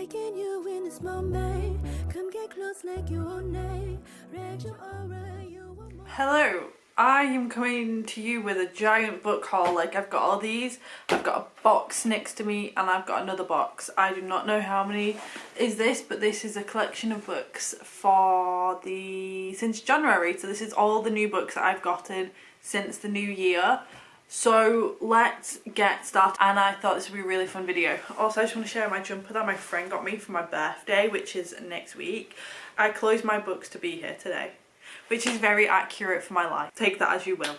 taking you in this moment. Come get close like you own name. Read your aura, you were more. Hello, I am coming to you with a giant book haul. Like, I've got all these, I've got a box next to me, and I've got another box. I do not know how many is this, but this is a collection of books since January. So this is all the new books that I've gotten since the new year. So let's get started, and I thought this would be a really fun video. Also, I just want to share my jumper that my friend got me for my birthday, which is next week. I closed my books to be here today, which is very accurate for my life. Take that as you will.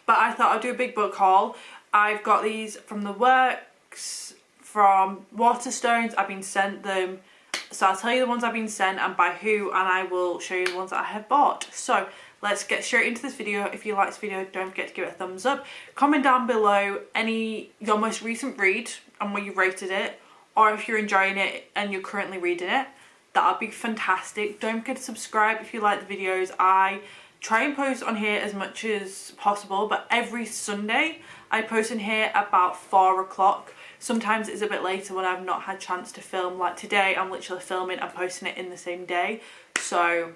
But I thought I'd do a big book haul. I've got these from the works, from Waterstones. I've been sent them. So I'll tell you the ones I've been sent and by who, and I will show you the ones that I have bought. So let's get straight into this video. If you like this video, don't forget to give it a thumbs up. Comment down below your most recent read and what you rated it, or if you're enjoying it and you're currently reading it. That would be fantastic. Don't forget to subscribe if you like the videos. I try and post on here as much as possible, but every Sunday I post in here about 4 o'clock. Sometimes it's a bit later when I've not had a chance to film. Like today, I'm literally filming and posting it in the same day. So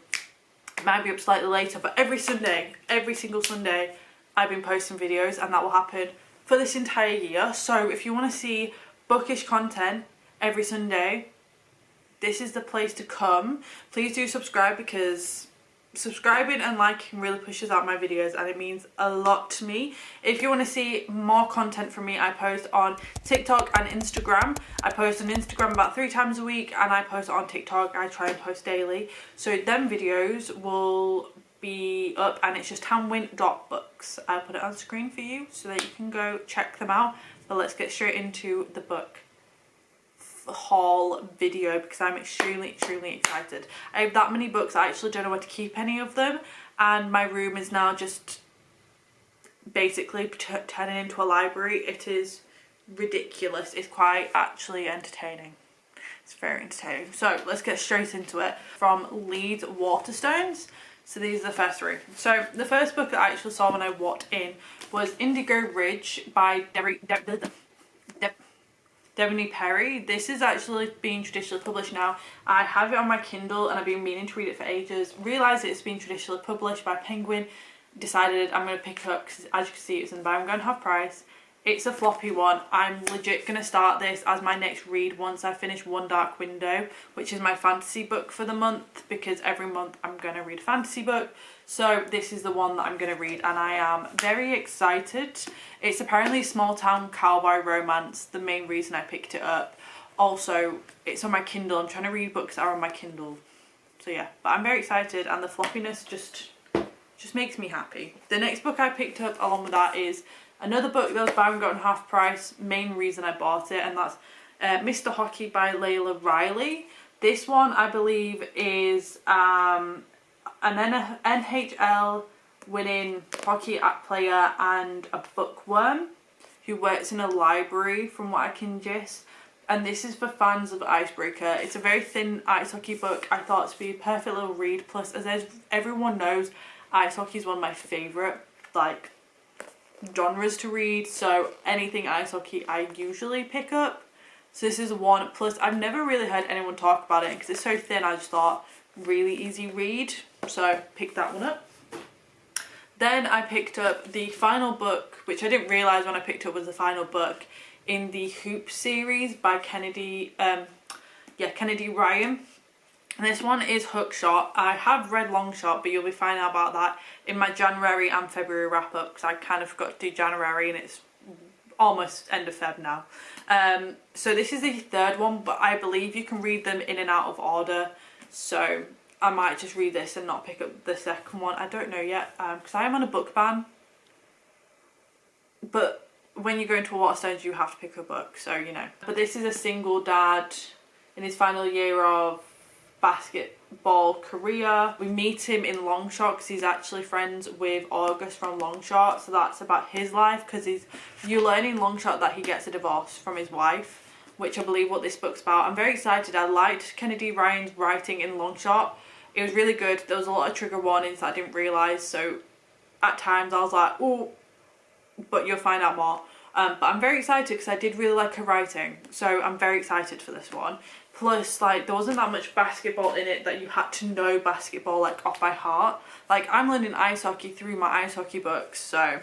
it might be up slightly later, but every Sunday, every single Sunday, I've been posting videos, and that will happen for this entire year. So if you want to see bookish content every Sunday, this is the place to come. Please do subscribe, because subscribing and liking really pushes out my videos, and it means a lot to me. If you want to see more content from me, I post on TikTok and Instagram. I post on Instagram about 3 times a week, and I post on TikTok. I try and post daily. So them videos will be up, and it's just tanwen.books. I'll put it on screen for you so that you can go check them out. But let's get straight into the book haul video, because I'm extremely excited. I have that many books, I actually don't know where to keep any of them, and my room is now just basically turning into a library. It is ridiculous. It's quite actually entertaining. It's very entertaining. So let's get straight into it. From Leeds Waterstones. So these are the first 3. So the first book that I actually saw when I walked in was Indigo Ridge by Devoney Perry. This is actually being traditionally published now. I have it on my Kindle and I've been meaning to read it for ages. Realised it's been traditionally published by Penguin. Decided I'm going to pick it up because, as you can see, it's in buy one get one half price. It's a floppy one. I'm legit going to start this as my next read once I finish One Dark Window, which is my fantasy book for the month, because every month I'm going to read a fantasy book. So this is the one that I'm going to read, and I am very excited. It's apparently a small town cowboy romance, the main reason I picked it up. Also, it's on my Kindle. I'm trying to read books that are on my Kindle. So yeah, but I'm very excited, and the floppiness just makes me happy. The next book I picked up along with that is another book that was buy one get one half price, main reason I bought it, and that's Mr. Hockey by Layla Riley. This one I believe is an NHL winning hockey player and a bookworm who works in a library, from what I can guess. And this is for fans of Icebreaker. It's a very thin ice hockey book. I thought it would be a perfect little read. Plus, as everyone knows, ice hockey is one of my favourite genres to read. So anything ice hockey I usually pick up. So this is one. Plus, I've never really heard anyone talk about it because it's so thin. I just thought really easy read. So picked that one up. Then I picked up the final book, which I didn't realise when I picked up was the final book in the Hoop series by Kennedy Ryan. And this one is Hookshot. I have read Longshot, but you'll be finding out about that in my January and February wrap up, because I kind of forgot to do January and it's almost end of Feb now. So this is the 3rd one, but I believe you can read them in and out of order. So I might just read this and not pick up the second one. I don't know yet, because I am on a book ban. But when you go into Waterstones, you have to pick a book, so you know. But this is a single dad in his final year of basketball career. We meet him in Longshot because he's actually friends with August from Longshot. So that's about his life, because you learn in Longshot that he gets a divorce from his wife, which I believe what this book's about. I'm very excited. I liked Kennedy Ryan's writing in Longshot. It was really good. There was a lot of trigger warnings that I didn't realise, so at times I was like, oh, but you'll find out more. But I'm very excited because I did really like her writing, so I'm very excited for this one. Plus, like, there wasn't that much basketball in it that you had to know basketball, like, off by heart. Like, I'm learning ice hockey through my ice hockey books, so,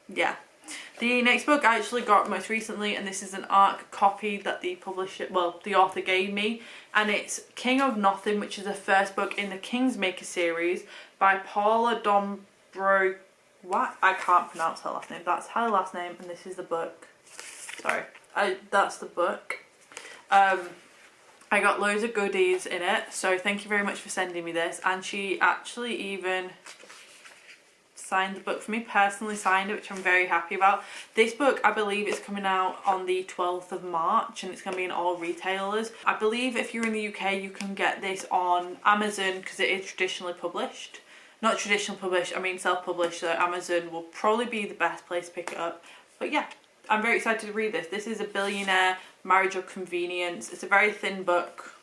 yeah. The next book I actually got most recently, and this is an ARC copy that the publisher, well, the author gave me, and it's King of Nothing, which is the first book in the Kingsmaker series by Paula Dombro... What? I can't pronounce her last name. That's her last name, and this is the book. Sorry. That's the book. I got loads of goodies in it, so thank you very much for sending me this. And she actually even signed the book for me, personally signed it, which I'm very happy about. This book, I believe, is coming out on the 12th of March, and it's going to be in all retailers. I believe if you're in the UK, you can get this on Amazon because it is traditionally published. Not traditionally published, I mean self-published, so Amazon will probably be the best place to pick it up. But yeah, I'm very excited to read this. This is A Billionaire Marriage or Convenience. It's a very thin book,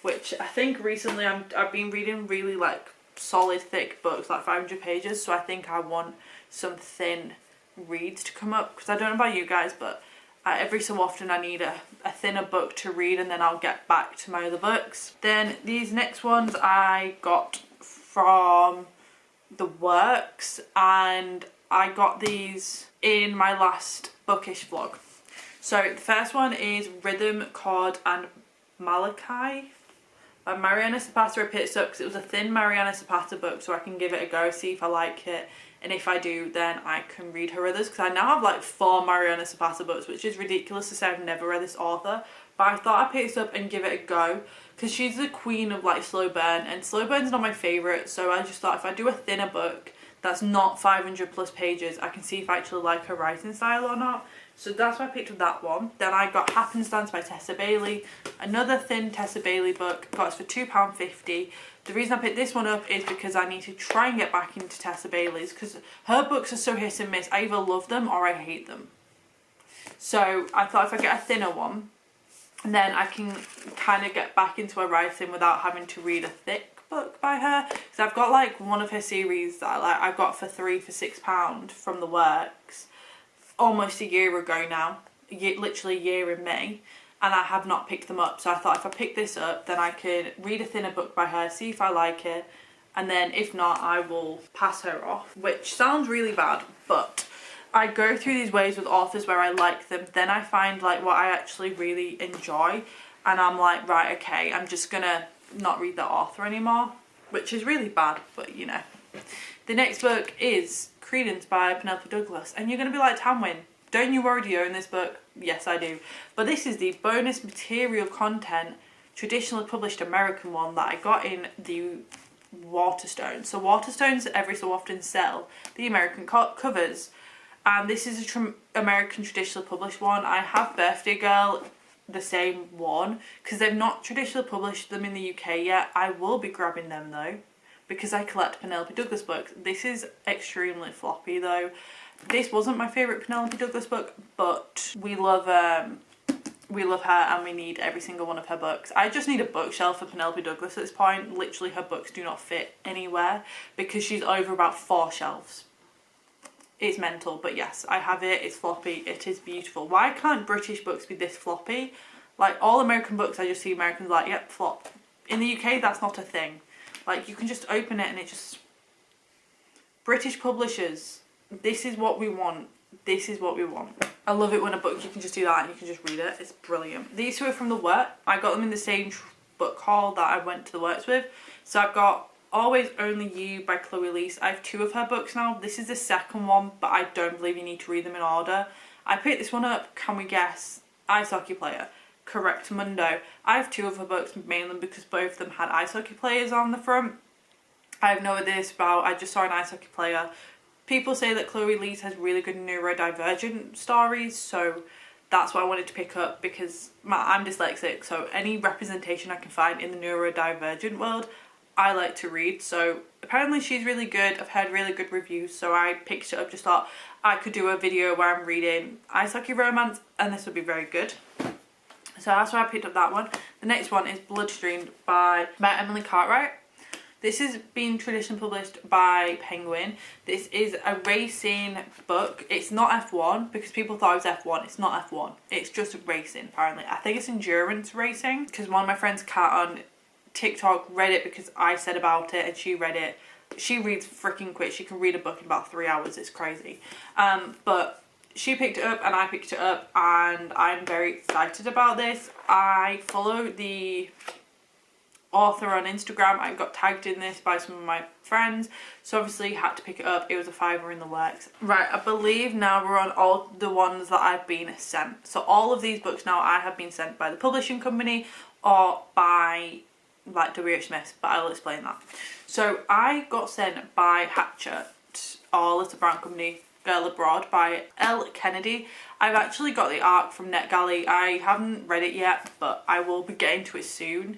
which I think recently I've been reading really like solid thick books, like 500 pages, so I think I want some thin reads to come up, because I don't know about you guys, but every so often I need a thinner book to read, and then I'll get back to my other books. Then these next ones I got from the Works, and I got these in my last bookish vlog. So the first one is Rhythm, Chord and Malachi by Mariana Zapata. I picked it up because it was a thin Mariana Zapata book, so I can give it a go, see if I like it, and if I do, then I can read her others, because I now have like 4 Mariana Zapata books, which is ridiculous to say. I've never read this author, but I thought I'd pick this up and give it a go, because she's the queen of like slow burn, and slow burn's not my favourite, so I just thought if I do a thinner book that's not 500 plus pages, I can see if I actually like her writing style or not. So that's why I picked up that one. Then I got Happenstance by Tessa Bailey, another thin Tessa Bailey book. Got it for £2.50. The reason I picked this one up is because I need to try and get back into Tessa Bailey's, because her books are so hit and miss. I either love them or I hate them. So I thought if I get a thinner one, then I can kind of get back into her writing without having to read a thick book by her. Because I've got like one of her series that I got for £6 from the Works almost a year ago now, literally a year in May, and I have not picked them up. So I thought if I pick this up, then I can read a thinner book by her, see if I like it, and then if not, I will pass her off, which sounds really bad, but I go through these ways with authors where I like them, then I find like what I actually really enjoy, and I'm like, right, okay, I'm just gonna not read that author anymore, which is really bad, but you know. The next book is Credence by Penelope Douglas, and you're going to be like, Tanwen, don't you already own this book? Yes, I do. But this is the bonus material content, traditionally published American one that I got in the Waterstones. So Waterstones every so often sell the American covers, and this is a American traditionally published one. I have Birthday Girl, the same one, because they've not traditionally published them in the UK yet. I will be grabbing them though, because I collect Penelope Douglas books. This is extremely floppy though. This wasn't my favourite Penelope Douglas book, but we love her and we need every single one of her books. I just need a bookshelf for Penelope Douglas at this point. Literally her books do not fit anywhere because she's over about 4 shelves. It's mental, but yes, I have it. It's floppy. It is beautiful. Why can't British books be this floppy? Like all American books, I just see Americans like, yep, flop. In the UK, that's not a thing. Like, you can just open it and it just... British publishers, this is what we want. This is what we want. I love it when a book, you can just do that and you can just read it. It's brilliant. These two are from the Work. I got them in the same book haul that I went to the Works with. So I've got Always Only You by Chloe Leese. I have 2 of her books now. This is the second one, but I don't believe you need to read them in order. I picked this one up, can we guess? Ice Hockey Player. Correct Mundo. I have 2 of her books, mainly because both of them had ice hockey players on the front. I have no idea this about, I just saw an ice hockey player. People say that Chloe Leese has really good neurodivergent stories, so that's what I wanted to pick up, because I'm dyslexic, so any representation I can find in the neurodivergent world, I like to read. So apparently she's really good. I've heard really good reviews, so I picked it up, just thought I could do a video where I'm reading ice hockey romance, and this would be very good. So that's why I picked up that one. The next one is Bloodstreamed by Emily Cartwright. This is being traditionally published by Penguin. This is a racing book. It's not F1 because people thought it was F1. It's not F1. It's just racing apparently. I think it's endurance racing because one of my friends, Kat, on TikTok read it because I said about it and she read it. She reads freaking quick. She can read a book in about 3 hours. It's crazy. But she picked it up and I picked it up and I'm very excited about this. I follow the author on Instagram. I got tagged in this by some of my friends, so obviously had to pick it up. It was a fiver in the works. Right, I believe now we're on all the ones that I've been sent. So all of these books now I have been sent by the publishing company or by like W.H. Smith, but I'll explain that. So I got sent by Hatchet or Little Brown Company, Girl Abroad by L. Kennedy. I've actually got the arc from NetGalley. I haven't read it yet, but I will be getting to it soon.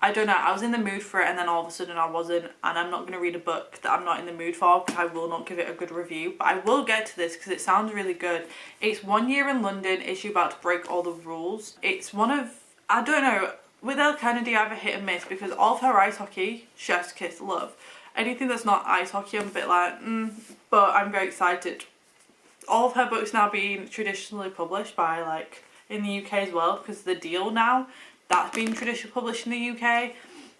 I don't know, I was in the mood for it and then all of a sudden I wasn't, and I'm not going to read a book that I'm not in the mood for because I will not give it a good review, but I will get to this because it sounds really good. It's 1 year in London. Is she about to break all the rules? It's one of, I don't know, with Elle Kennedy I have a hit and miss because all of her ice hockey, chef's kiss, love. Anything that's not ice hockey I'm a bit like, but I'm very excited. All of her books now being traditionally published by like in the UK as well because the deal now that's been traditionally published in the UK.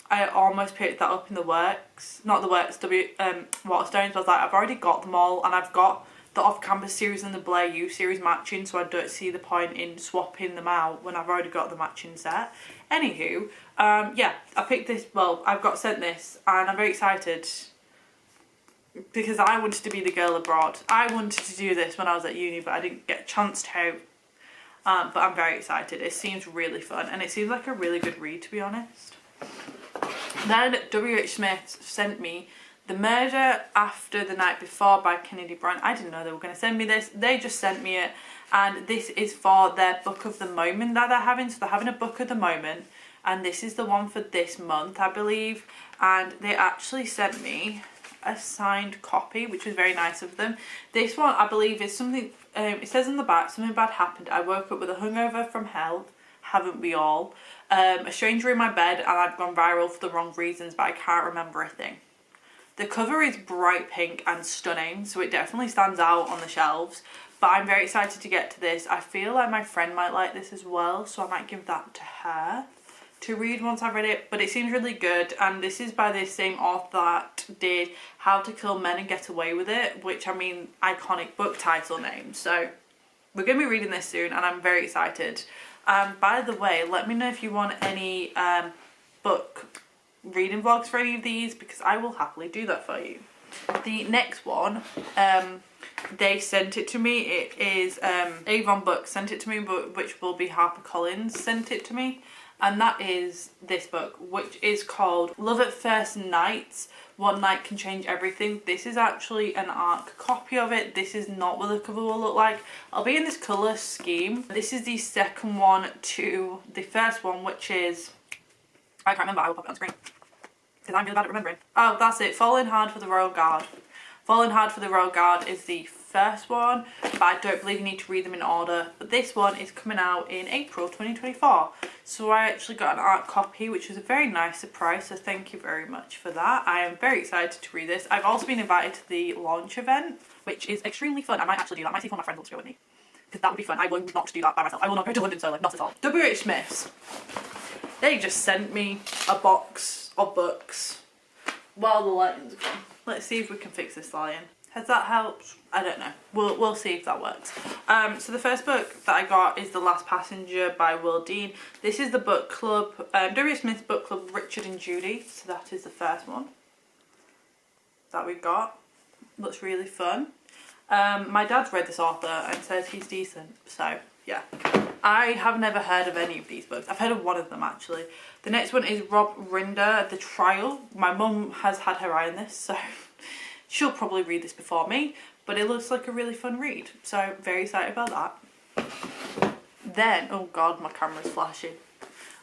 I almost picked that up in the works, not the works, Waterstones. I was like, I've already got them all and I've got the off-campus series and the Blair U series matching, so I don't see the point in swapping them out when I've already got the matching set. Anywho, yeah, I picked this, well, I've got sent this and I'm very excited because I wanted to be the girl abroad. I wanted to do this when I was at uni, but I didn't get a chance to. But I'm very excited. It seems really fun and it seems like a really good read, to be honest. Then W.H. Smith sent me The Murder After the Night Before by Kennedy Brand. I didn't know they were going to send me this. They just sent me it, and this is for their book of the moment that they're having. So they're having a book of the moment and this is the one for this month, I believe, and they actually sent me a signed copy, which was very nice of them. This one I believe is something, it says on the back, something bad happened. I woke up with a hungover from hell, haven't we all? A stranger in my bed and I've gone viral for the wrong reasons, but I can't remember a thing. The cover is bright pink and stunning, so it definitely stands out on the shelves, but I'm very excited to get to this. I feel like my friend might like this as well, so I might give that to her to read once I've read it, but it seems really good. And this is by the same author that did How to Kill Men and Get Away With It, which, I mean, iconic book title name. So we're going to be reading this soon and I'm very excited. By the way, let me know if you want any book reading vlogs for any of these because I will happily do that for you. The next one, they sent it to me. It is Avon Books sent it to me, but which will be HarperCollins sent it to me. And that is this book, which is called Love at First Night. One Night Can Change Everything. This is actually an ARC copy of it. This is not what the cover will look like. I'll be in this colour scheme. This is the second one to the first one, which is, I can't remember, I will pop it on screen because I'm really bad at remembering. Oh, that's it, Falling Hard for the Royal Guard. Falling Hard for the Royal Guard is the first one, but I don't believe you need to read them in order. But this one is coming out in April 2024. So I actually got an art copy, which was a very nice surprise, so thank you very much for that. I am very excited to read this. I've also been invited to the launch event, which is extremely fun. I might actually do that. I might see if one of my friends wants to go with me, because that would be fun. I will not do that by myself. I will not go to London solo, not at all. W.H. Smith's, they just sent me a box of books while the lighting's gone. Let's see if we can fix this lighting. Has that helped? I don't know. We'll see if that works. So the first book that I got is The Last Passenger by Will Dean. This is the book club, W. Smith's book club, Richard and Judy. So that is the first one that we got. Looks really fun. My dad's read this author and says he's decent. So yeah. I have never heard of any of these books. I've heard of one of them actually. The next one is Rob Rinder, The Trial. My mum has had her eye on this, so she'll probably read this before me, but it looks like a really fun read, so very excited about that. Then, oh god, my camera's flashing.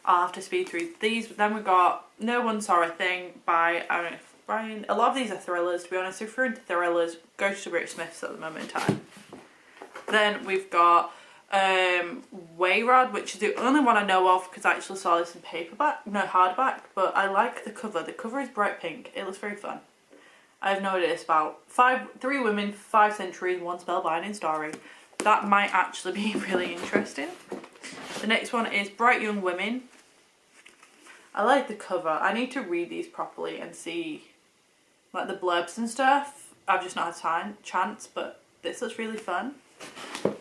I'll have to speed through these. Then we got No One Saw a Thing by, I don't know, Brian. A lot of these are thrillers, to be honest. If you're into thrillers, go to W.H. Smith's at the moment in time. Then we've got Wayrod, which is the only one I know of because I actually saw this in paperback, no, hardback, but I like the cover. The cover is bright pink. It looks very fun. I have no idea. It's about 3 women, 5 centuries, one spellbinding story. That might actually be really interesting. The next one is Bright Young Women. I like the cover. I need to read these properly and see like the blurbs and stuff. I've just not had chance, but this looks really fun.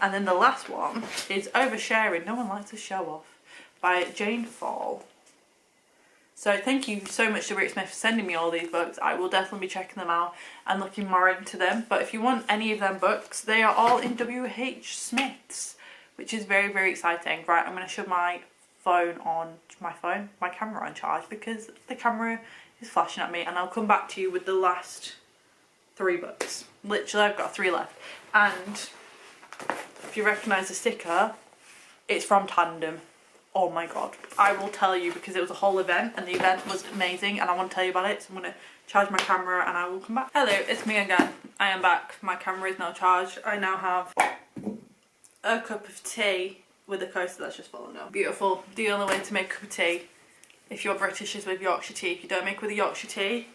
And then the last one is Oversharing. No one likes to show off, by Jane Fall. So thank you so much to Rick Smith for sending me all these books. I will definitely be checking them out and looking more into them. But if you want any of them books, they are all in W.H. Smith's, which is very, very exciting. Right, I'm going to shove my camera on charge because the camera is flashing at me, and I'll come back to you with the last 3 books. Literally, I've got 3 left. And if you recognise the sticker, it's from Tandem. Oh my god, I will tell you because it was a whole event and the event was amazing and I want to tell you about it, so I'm going to charge my camera and I will come back. Hello, it's me again. I am back. My camera is now charged. I now have a cup of tea with a coaster that's just fallen down. Beautiful. The only way to make a cup of tea, if you're British, is with Yorkshire tea. If you don't make with a Yorkshire tea,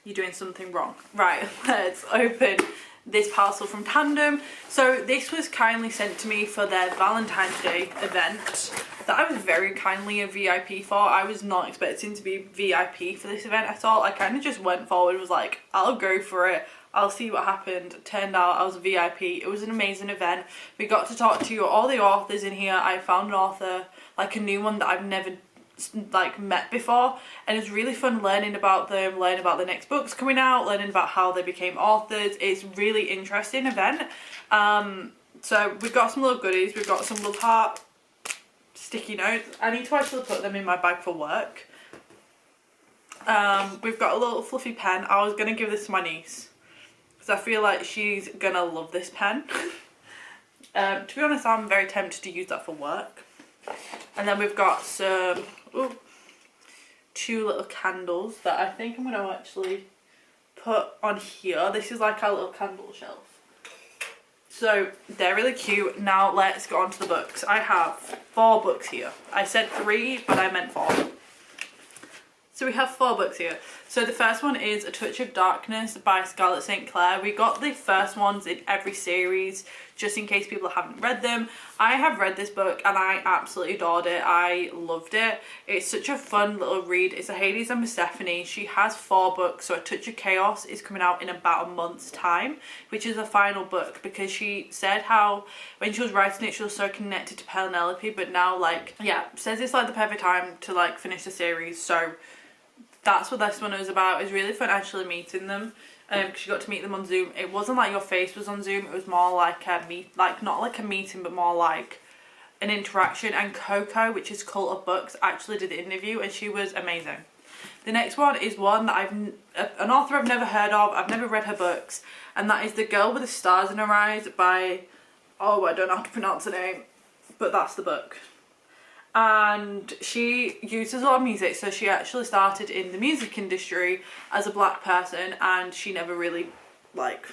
you're doing something wrong. Right, let's open this parcel from Tandem. So this was kindly sent to me for their Valentine's Day event that I was very kindly a VIP for. I was not expecting to be VIP for this event at all. I kind of just went forward, was like, I'll go for it, I'll see what happened. Turned out I was a VIP. It was an amazing event. We got to talk to all the authors in here. I found an author, like a new one that I've never like met before, and it's really fun learning about them, learning about the next books coming out, learning about how they became authors. It's really interesting event. So we've got some little goodies. We've got some love heart sticky notes. I need to actually put them in my bag for work. We've got a little fluffy pen. I was gonna give this to my niece because I feel like she's gonna love this pen. To be honest, I'm very tempted to use that for work. And then we've got some 2 little candles that I think I'm going to actually put on here. This is like our little candle shelf. So they're really cute. Now let's go on to the books. I have 4 books here. I said 3, but I meant 4. So we have 4 books here. So the first one is A Touch of Darkness by Scarlett St. Clair. We got the first ones in every series, just in case people haven't read them. I have read this book and I absolutely adored it. I loved it. It's such a fun little read. It's a Hades and Persephone. She has 4 books. So A Touch of Chaos is coming out in about a month's time, which is the final book, because she said how when she was writing it, she was so connected to Penelope, but now, like, yeah, says it's like the perfect time to like finish the series. So that's what this one was about. It was really fun actually meeting them, because you got to meet them on Zoom. It wasn't like your face was on Zoom, it was more like a not like a meeting, but more like an interaction. And Coco, which is Cult of Books, actually did the interview and she was amazing. The next one is one that an author I've never heard of. I've never read her books, and that is The Girl with the Stars in Her Eyes by, oh, I don't know how to pronounce the name, but that's the book. And she uses a lot of music, so she actually started in the music industry as a black person, and she never really, like,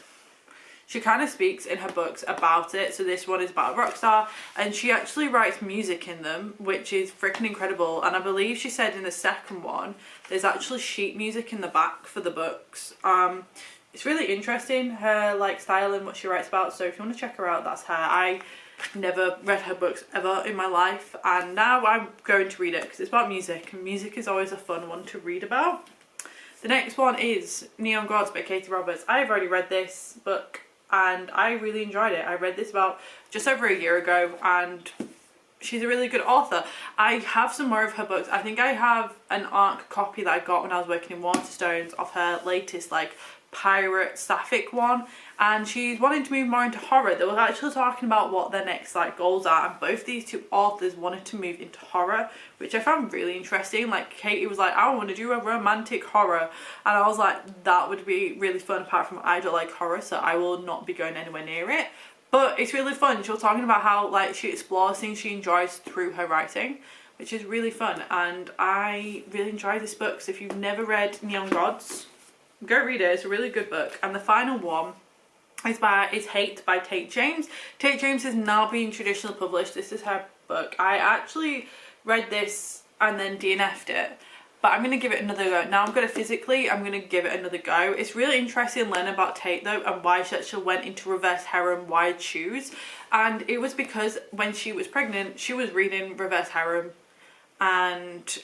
she kind of speaks in her books about it. So this one is about a rock star, and she actually writes music in them, which is freaking incredible. And I believe she said in the second one there's actually sheet music in the back for the books. It's really interesting, her like style and what she writes about. So if you want to check her out, that's her. I never read her books ever in my life, and now I'm going to read it because it's about music, and music is always a fun one to read about. The next one is Neon Gods by Katie Roberts. I've already read this book and I really enjoyed it. I read this about just over a year ago, and she's a really good author. I have some more of her books. I think I have an ARC copy that I got when I was working in Waterstones of her latest like pirate sapphic one, and she's wanting to move more into horror. They were actually talking about what their next like goals are, and both these 2 authors wanted to move into horror, which I found really interesting. Like Katie was like, I want to do a romantic horror, and I was like, that would be really fun. Apart from I don't like horror, so I will not be going anywhere near it, but it's really fun. She was talking about how like she explores things she enjoys through her writing, which is really fun, and I really enjoyed this book. So if you've never read Neon Gods, go read it. It's a really good book. And the final one It's Hate by Tate James. Tate James is now being traditionally published. This is her book. I actually read this and then DNF'd it, but I'm going to give it another go. Now I'm going to give it another go. It's really interesting learning about Tate though, and why she actually went into reverse harem wide shoes. And it was because when she was pregnant, she was reading reverse harem and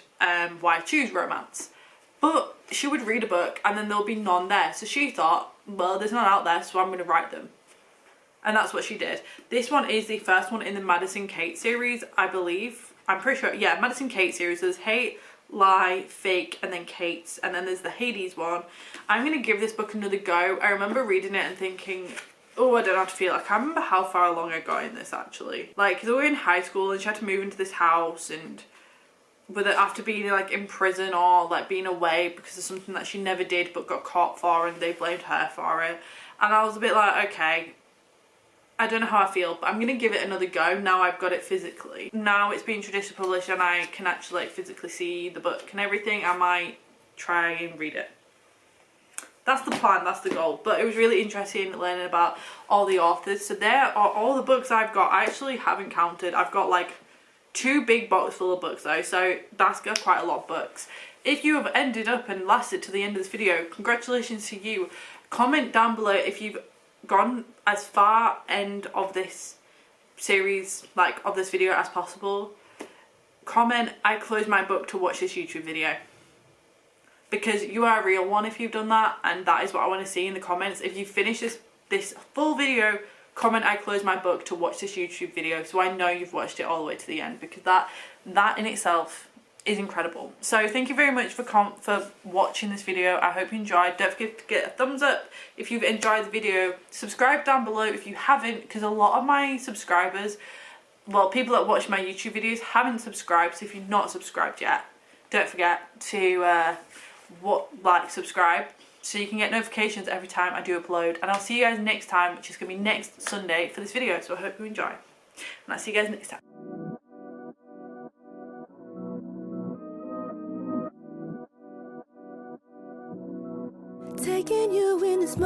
wide shoes romance. But she would read a book and then there'll be none there. So she thought, well, there's none out there, so I'm going to write them. And that's what she did. This one is the first one in the Madison Kate series, I believe. I'm pretty sure, yeah, Madison Kate series. There's Hate, Lie, Fake, and then Kate's. And then there's the Hades one. I'm going to give this book another go. I remember reading it and thinking, oh, I don't know how to feel. I can't remember how far along I got in this actually. Like, because we were in high school and she had to move into this house, and with it after being like in prison or like being away because of something that she never did but got caught for, and they blamed her for it. And I was a bit like, okay, I don't know how I feel, but I'm going to give it another go now I've got it physically. Now it's being traditionally published and I can actually like physically see the book and everything, I might try and read it. That's the plan, that's the goal. But it was really interesting learning about all the authors. So there are all the books I've got. I actually haven't counted. I've got like 2 big boxes full of books though, so that's got quite a lot of books. If you have ended up and lasted to the end of this video, congratulations to you. Comment down below if you've gone as far end of this series, like of this video, as possible. Comment, I closed my book to watch this YouTube video. Because you are a real one if you've done that, and that is what I want to see in the comments. If you finish this full video, comment, I closed my book to watch this YouTube video, so I know you've watched it all the way to the end, because that in itself is incredible. So thank you very much for watching this video. I hope you enjoyed. Don't forget to get a thumbs up if you've enjoyed the video. Subscribe down below if you haven't, because a lot of my subscribers, well, people that watch my YouTube videos haven't subscribed. So if you're not subscribed yet, don't forget to subscribe, so you can get notifications every time I do upload. And I'll see you guys next time, which is going to be next Sunday for this video. So I hope you enjoy, and I'll see you guys next time. Taking you in this moment.